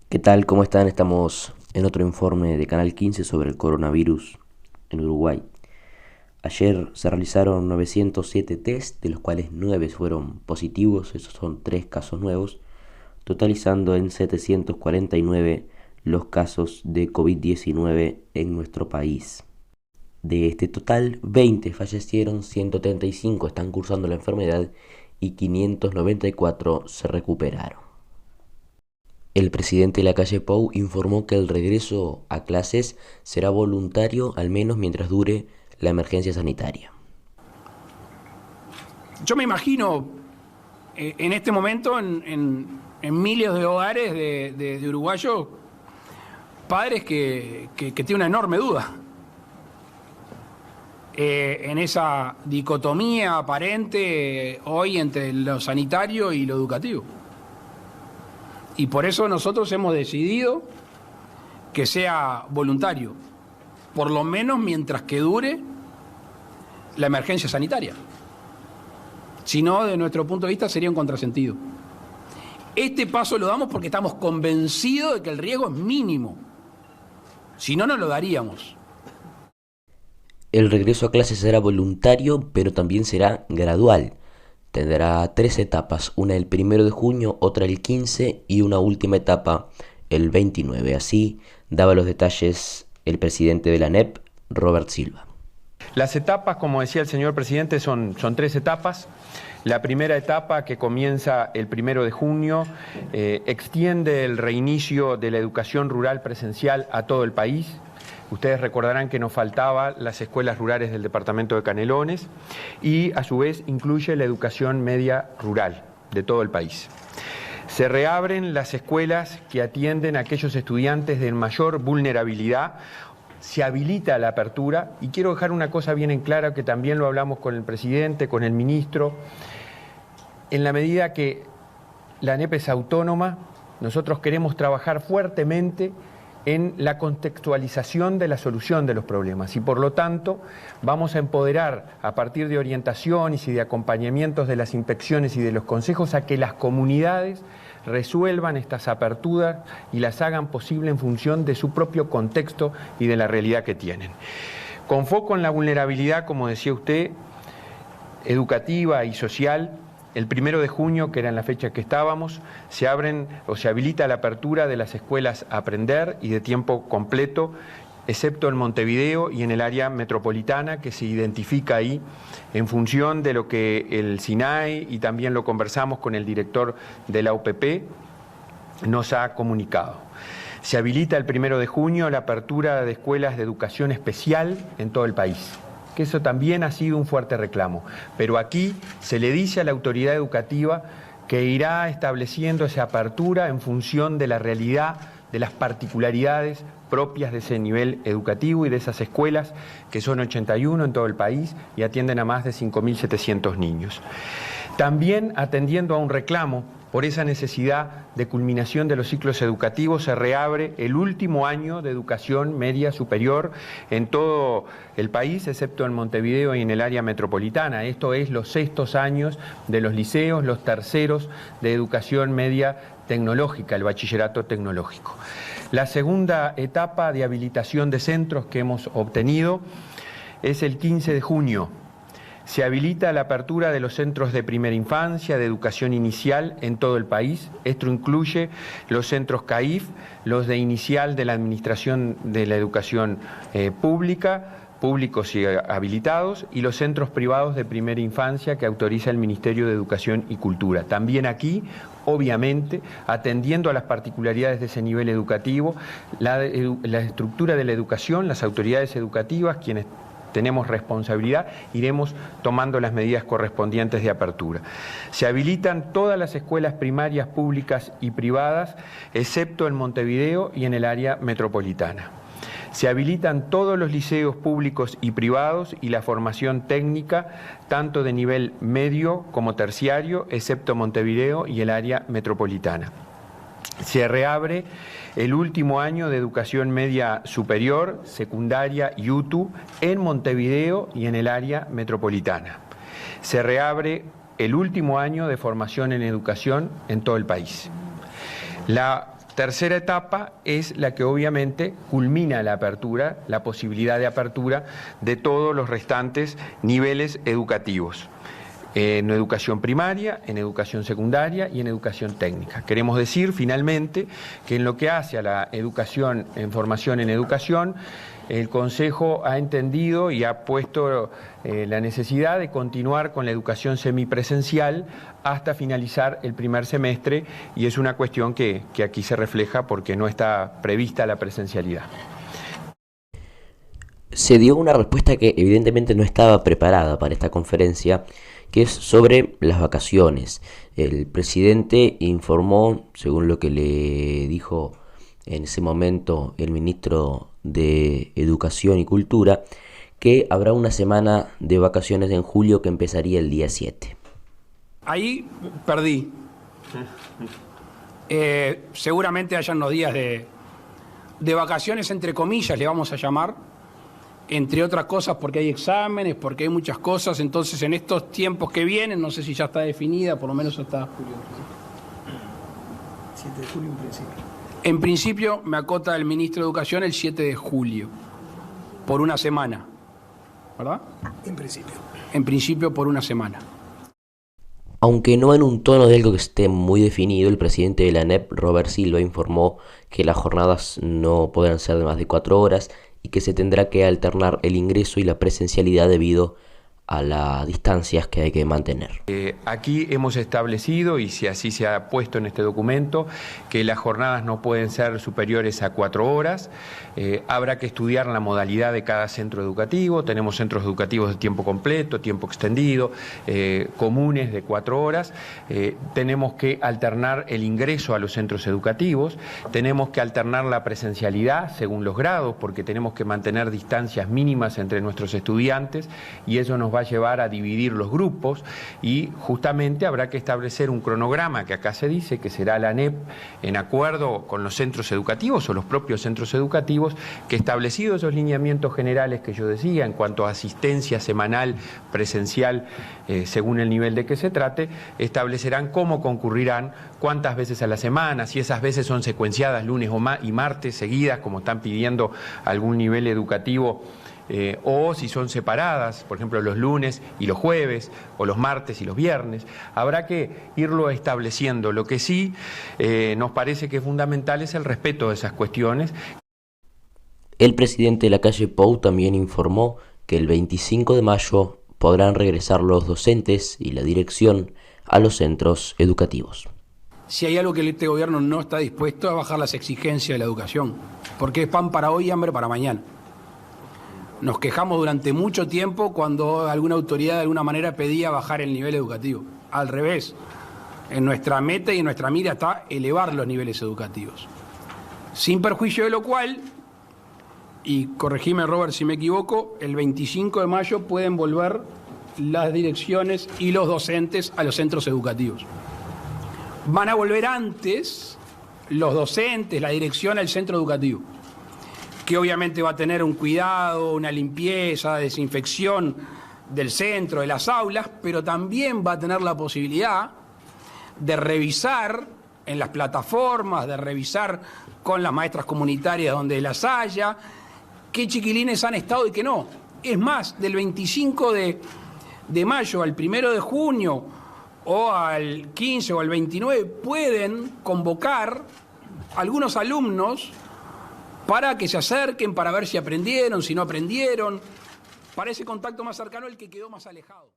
¿Qué tal? ¿Cómo están? Estamos en otro informe de Canal 15 sobre el coronavirus en Uruguay. Ayer se realizaron 907 test, de los cuales 9 fueron positivos, esos son 3 casos nuevos, totalizando en 749 los casos de COVID-19 en nuestro país. De este total, 20 fallecieron, 135 están cursando la enfermedad y 594 se recuperaron. El presidente Lacalle Pou informó que el regreso a clases será voluntario al menos mientras dure la emergencia sanitaria. Yo me imagino en este momento en miles de hogares de uruguayos, padres que tienen una enorme duda en esa dicotomía aparente hoy entre lo sanitario y lo educativo. Y por eso nosotros hemos decidido que sea voluntario, por lo menos mientras que dure la emergencia sanitaria. Si no, de nuestro punto de vista sería un contrasentido. Este paso lo damos porque estamos convencidos de que el riesgo es mínimo. Si no, no lo daríamos. El regreso a clases será voluntario, pero también será gradual. Tendrá 3 etapas, una el 1 de junio, otra el 15 y una última etapa el 29. Así daba los detalles el presidente de la ANEP, Robert Silva. Las etapas, como decía el señor presidente, son 3 etapas. La primera etapa, que comienza el 1 de junio, extiende el reinicio de la educación rural presencial a todo el país. Ustedes recordarán que nos faltaban las escuelas rurales del departamento de Canelones y a su vez incluye la educación media rural de todo el país. Se reabren las escuelas que atienden a aquellos estudiantes de mayor vulnerabilidad, se habilita la apertura y quiero dejar una cosa bien en clara que también lo hablamos con el presidente, con el ministro. En la medida que la ANEP es autónoma, nosotros queremos trabajar fuertemente en la contextualización de la solución de los problemas y por lo tanto vamos a empoderar a partir de orientaciones y de acompañamientos de las inspecciones y de los consejos a que las comunidades resuelvan estas aperturas y las hagan posible en función de su propio contexto y de la realidad que tienen. Con foco en la vulnerabilidad, como decía usted, educativa y social, el 1 de junio, que era en la fecha que estábamos, se abren o se habilita la apertura de las escuelas Aprender y de tiempo completo, excepto en Montevideo y en el área metropolitana, que se identifica ahí en función de lo que el SINAE y también lo conversamos con el director de la UPP nos ha comunicado. Se habilita el 1 de junio la apertura de escuelas de educación especial en todo el país, que eso también ha sido un fuerte reclamo. Pero aquí se le dice a la autoridad educativa que irá estableciendo esa apertura en función de la realidad, de las particularidades propias de ese nivel educativo y de esas escuelas, que son 81 en todo el país y atienden a más de 5.700 niños. También atendiendo a un reclamo por esa necesidad de culminación de los ciclos educativos, se reabre el último año de educación media superior en todo el país, excepto en Montevideo y en el área metropolitana. Esto es los 6º años de los liceos, los 3º de educación media tecnológica, el bachillerato tecnológico. La segunda etapa de habilitación de centros que hemos obtenido es el 15 de junio. Se habilita la apertura de los centros de primera infancia, de educación inicial en todo el país. Esto incluye los centros CAIF, los de inicial de la Administración de la Educación Pública, públicos y habilitados, y los centros privados de primera infancia que autoriza el Ministerio de Educación y Cultura. También aquí, obviamente, atendiendo a las particularidades de ese nivel educativo, la estructura de la educación, las autoridades educativas, quienes tenemos responsabilidad, iremos tomando las medidas correspondientes de apertura. Se habilitan todas las escuelas primarias públicas y privadas, excepto en Montevideo y en el área metropolitana. Se habilitan todos los liceos públicos y privados y la formación técnica, tanto de nivel medio como terciario, excepto Montevideo y el área metropolitana. Se reabre el último año de educación media superior, secundaria y UTU en Montevideo y en el área metropolitana. Se reabre el último año de formación en educación en todo el país. La tercera etapa es la que obviamente culmina la apertura, la posibilidad de apertura de todos los restantes niveles educativos. En educación primaria, en educación secundaria y en educación técnica. Queremos decir, finalmente, que en lo que hace a la educación, en formación en educación, el Consejo ha entendido y ha puesto la necesidad de continuar con la educación semipresencial hasta finalizar el primer semestre, y es una cuestión que aquí se refleja porque no está prevista la presencialidad. Se dio una respuesta que evidentemente no estaba preparada para esta conferencia, que es sobre las vacaciones. El presidente informó, según lo que le dijo en ese momento el ministro de Educación y Cultura, que habrá una semana de vacaciones en julio que empezaría el día 7. Ahí perdí. Seguramente hayan unos días de vacaciones, entre comillas, le vamos a llamar, entre otras cosas porque hay exámenes, porque hay muchas cosas. Entonces, en estos tiempos que vienen, no sé si ya está definida, por lo menos hasta julio. 7 de julio en principio. En principio, me acota el ministro de Educación el 7 de julio, por una semana, ¿verdad? En principio. En principio, por una semana. Aunque no en un tono de algo que esté muy definido, el presidente de la ANEP, Robert Silva, informó que las jornadas no podrán ser de más de 4 horas y que se tendrá que alternar el ingreso y la presencialidad debido a las distancias que hay que mantener. Aquí hemos establecido, y si así se ha puesto en este documento, que las jornadas no pueden ser superiores a 4 horas. Habrá que estudiar la modalidad de cada centro educativo. Tenemos centros educativos de tiempo completo, tiempo extendido, comunes de 4 horas. Tenemos que alternar el ingreso a los centros educativos. Tenemos que alternar la presencialidad según los grados, porque tenemos que mantener distancias mínimas entre nuestros estudiantes, y eso nos va a llevar a dividir los grupos, y justamente habrá que establecer un cronograma que acá se dice que será la ANEP, en acuerdo con los centros educativos o los propios centros educativos, que establecidos esos lineamientos generales que yo decía en cuanto a asistencia semanal presencial según el nivel de que se trate, establecerán cómo concurrirán, cuántas veces a la semana, si esas veces son secuenciadas lunes y martes seguidas, como están pidiendo algún nivel educativo, o si son separadas, por ejemplo los lunes y los jueves, o los martes y los viernes. Habrá que irlo estableciendo. Lo que sí nos parece que es fundamental es el respeto de esas cuestiones. El presidente de la calle Pou también informó que el 25 de mayo podrán regresar los docentes y la dirección a los centros educativos. Si hay algo que este gobierno no está dispuesto a bajar las exigencias de la educación, porque es pan para hoy y hambre para mañana. Nos quejamos durante mucho tiempo cuando alguna autoridad de alguna manera pedía bajar el nivel educativo. Al revés, en nuestra meta y en nuestra mira está elevar los niveles educativos. Sin perjuicio de lo cual, y corregime Robert si me equivoco, el 25 de mayo pueden volver las direcciones y los docentes a los centros educativos. Van a volver antes los docentes, la dirección al centro educativo, que obviamente va a tener un cuidado, una limpieza, desinfección del centro, de las aulas, pero también va a tener la posibilidad de revisar en las plataformas, de revisar con las maestras comunitarias donde las haya, qué chiquilines han estado y qué no. Es más, del 25 de mayo al 1 de junio o al 15 o al 29 pueden convocar algunos alumnos para que se acerquen, para ver si aprendieron, si no aprendieron, para ese contacto más cercano, el que quedó más alejado.